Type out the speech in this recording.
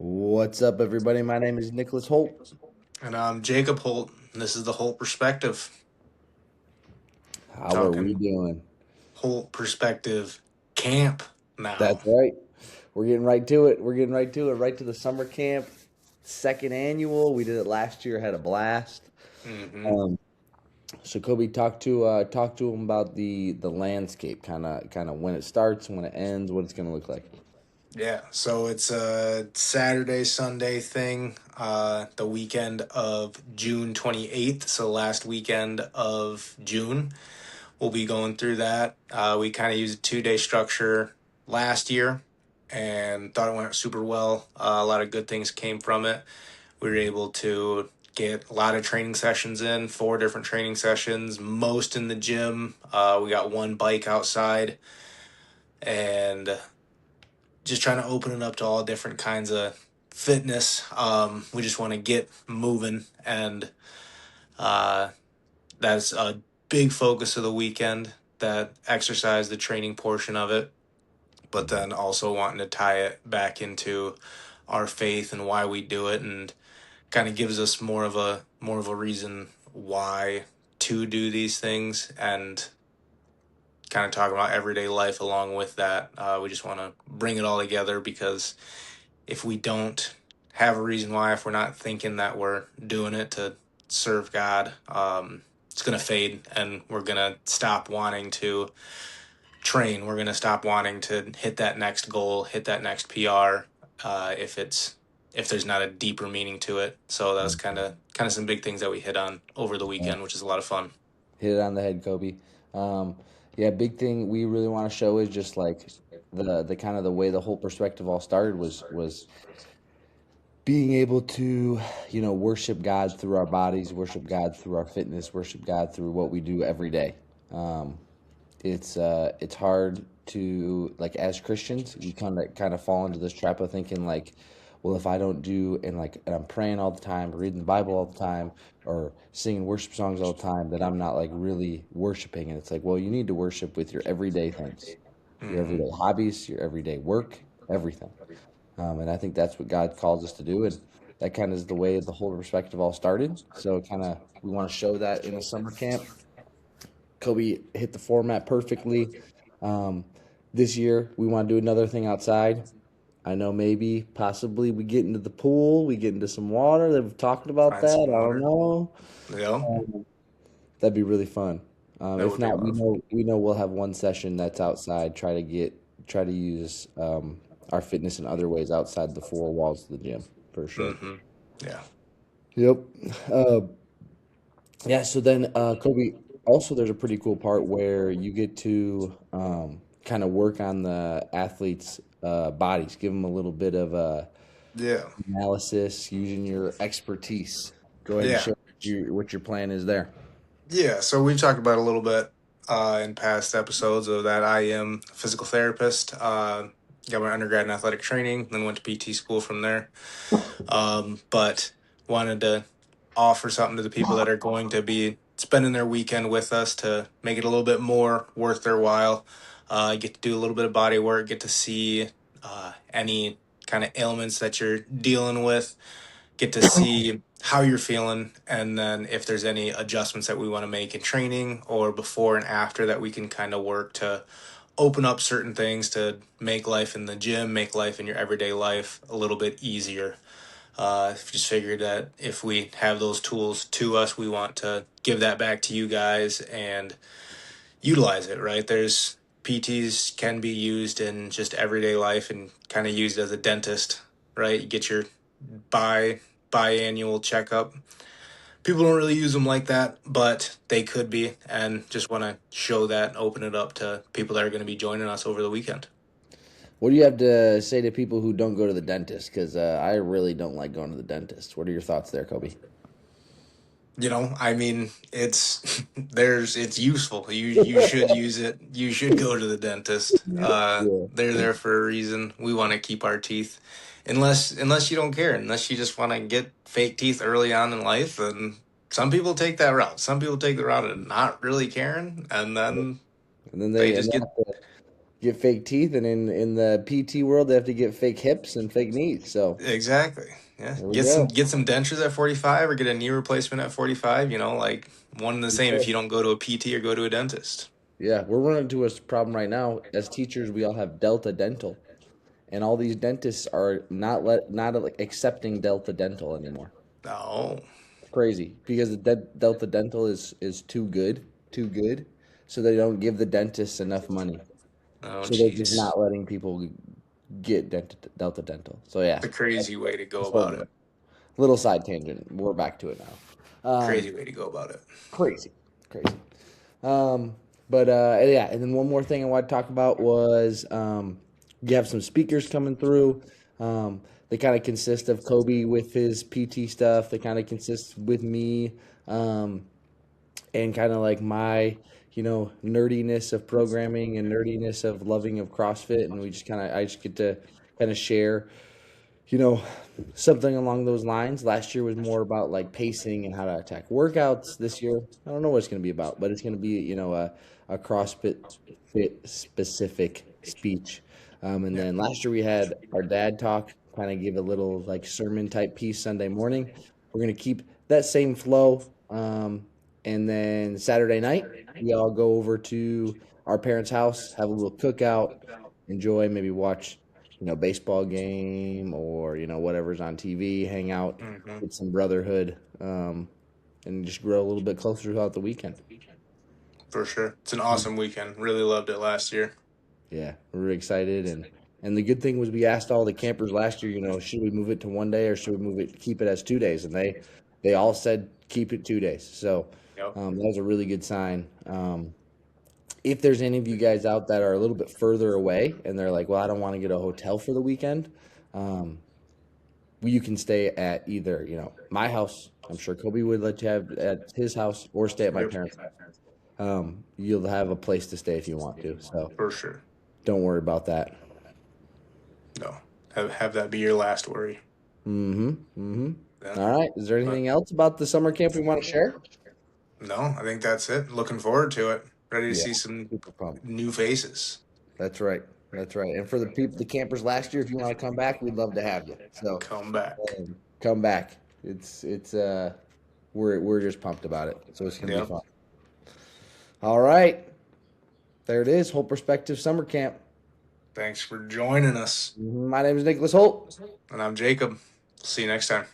What's up, everybody? My name is Nicholas Holt. And I'm Jacob Holt, and this is the Holt Perspective. We're How are we talking doing? Holt Perspective Camp now. That's right. We're getting right to it. We're getting right to it. Right to the summer camp, second annual. We did it last year. Had a blast. hmm Um, so Kobe talk to him about the landscape, kind of when it starts, when it ends, what it's gonna look like. Yeah, so it's a Saturday, Sunday thing, the weekend of June 28th, so last weekend of June. We'll be going through that. We kind of used a 2 day structure last year and thought it went super well. A lot of good things came from it. We were able to get a lot of training sessions in, 4 different training sessions, most in the gym. We got one bike outside and just trying to open it up to all different kinds of fitness. We just want to get moving, and uh, that's a big focus of the weekend. That exercise, the training portion of it, but then also wanting to tie it back into our faith and why we do it, and kind of gives us more of a reason why to do these things, and kind of talk about everyday life along with that. We just want to bring it all together because if we don't have a reason why, if we're not thinking that we're doing it to serve God, it's going to fade, and we're going to stop wanting to train. We're going to stop wanting to hit that next goal, hit that next PR, if there's not a deeper meaning to it. So that's kind of some big things that we hit on over the Yeah. weekend, which is a lot of fun. Hit it on the head, Kobe. Um, yeah, big thing we really want to show is just like the kind of the way the whole perspective all started was being able to, worship God through our bodies, worship God through our fitness, worship God through what we do every day. Um, it's hard to like as Christians, we kind of fall into this trap of thinking like, well, if I don't do and I'm praying all the time, reading the Bible all the time, or singing worship songs all the time, that I'm not like really worshiping. And it's like, well, you need to worship with your everyday things, your hmm everyday hobbies, your everyday work, everything. And I think that's what God calls us to do. And that kind of is the way the whole perspective all started. So kind of we want to show that in a summer camp. Kobe hit the format perfectly. Um, this year we want to do another thing outside. I know maybe possibly we get into the pool, we get into some water. They've talked about Find that. some I don't water. know. Yeah, That'd be really fun. that If would be a not, lot we of fun. know we know we'll have one session that's outside. Try to use our fitness in other ways outside the four walls of the gym for sure. Yeah. Yep. Uh, yeah. So then, Kobe. Also, there's a pretty cool part where you get to kind of work on the athletes' bodies, give them a little bit of Yeah. analysis using your expertise. Go ahead and Yeah. share what your plan is there. Yeah. So we've talked about a little bit in past episodes of that. I am a physical therapist. Got my undergrad in athletic training, then went to PT school from there. But wanted to offer something to the people that are going to be spending their weekend with us to make it a little bit more worth their while. Get to do a little bit of body work, get to see any kind of ailments that you're dealing with, get to see how you're feeling, and then if there's any adjustments that we want to make in training or before and after that we can kind of work to open up certain things to make life in the gym, make life in your everyday life a little bit easier. Just figured that if we have those tools to us, we want to give that back to you guys and utilize it, right? There's PTs can be used in just everyday life and kind of used as a dentist, right? You get your bi biannual checkup. People don't really use them like that, but they could be, and just want to show that and open it up to people that are going to be joining us over the weekend. What do you have to say to people who don't go to the dentist? Because I really don't like going to the dentist. What are your thoughts there, Kobe? I mean, it's useful. You should use it. You should go to the dentist. Yeah. They're there for a reason. We want to keep our teeth, unless you don't care, unless you just want to get fake teeth early on in life. And some people take that route. Some people take the route of not really caring, and then And then they they just get get fake teeth, and in the PT world, they have to get fake hips and fake knees. So Exactly. Yeah. there we Get some go. get some dentures at 45 or get a knee replacement at 45, like one and the same if you don't go to a PT or go to a dentist. Yeah, we're running into a problem right now. As teachers, we all have Delta Dental, and all these dentists are not like, accepting Delta Dental anymore. No. It's crazy because the Delta Dental is too good, so they don't give the dentists enough money. Oh, So they're just jeez. not letting people get Delta Dental. So yeah, The crazy way to go that's what about we're it. doing. Little side tangent. We're back to it now. Crazy way to go about it. Crazy, crazy. Um, but yeah, and then one more thing I want to talk about was you have some speakers coming through. They kind of consist of Kobe with his PT stuff. They kind of consist with me, um, and kind of like my nerdiness of programming and nerdiness of loving of CrossFit, and we just kind of I just get to kind of share you know, something along those lines. Last year was more about like pacing and how to attack workouts. This year, I don't know what it's going to be about, but it's going to be, a CrossFit fit specific speech. And Yeah. then last year we had our dad talk, kind of give a little like sermon type piece Sunday morning. We're going to keep that same flow. And then Saturday night, we all go over to our parents' house, have a little cookout, enjoy, maybe watch baseball game or whatever's on TV, hang out, Hmm. get some brotherhood, and just grow a little bit closer throughout the weekend. For sure. It's an awesome weekend. Really loved it last year. Yeah, we're excited, and the good thing was we asked all the campers last year, should we move it to one day or should we keep it as 2 days, and they all said keep it 2 days. So Yep. that was a really good sign. If there's any of you guys out that are a little bit further away and they're like, well, I don't want to get a hotel for the weekend, um, you can stay at either, my house. I'm sure Kobe would let you have at his house or stay at my Yep. parents' house. You'll have a place to stay if you want to. So For sure. don't worry about that. No. Have that be your last worry. Mm-hmm. Mm-hmm. Yeah. All right. Is there But anything else about the summer camp we want to share? no, I think that's it. Looking forward to it. Ready to Yeah. see some Super pumped. new faces. That's right. That's right. And for the people, the campers last year, if you want to come back, we'd love to have you. So Come back. come back. It's we're just pumped about it. So it's gonna be Yep. fun. All right. There it is. Whole Perspective Summer Camp. Thanks for joining us. My name is Nicholas Holt. And I'm Jacob. See you next time.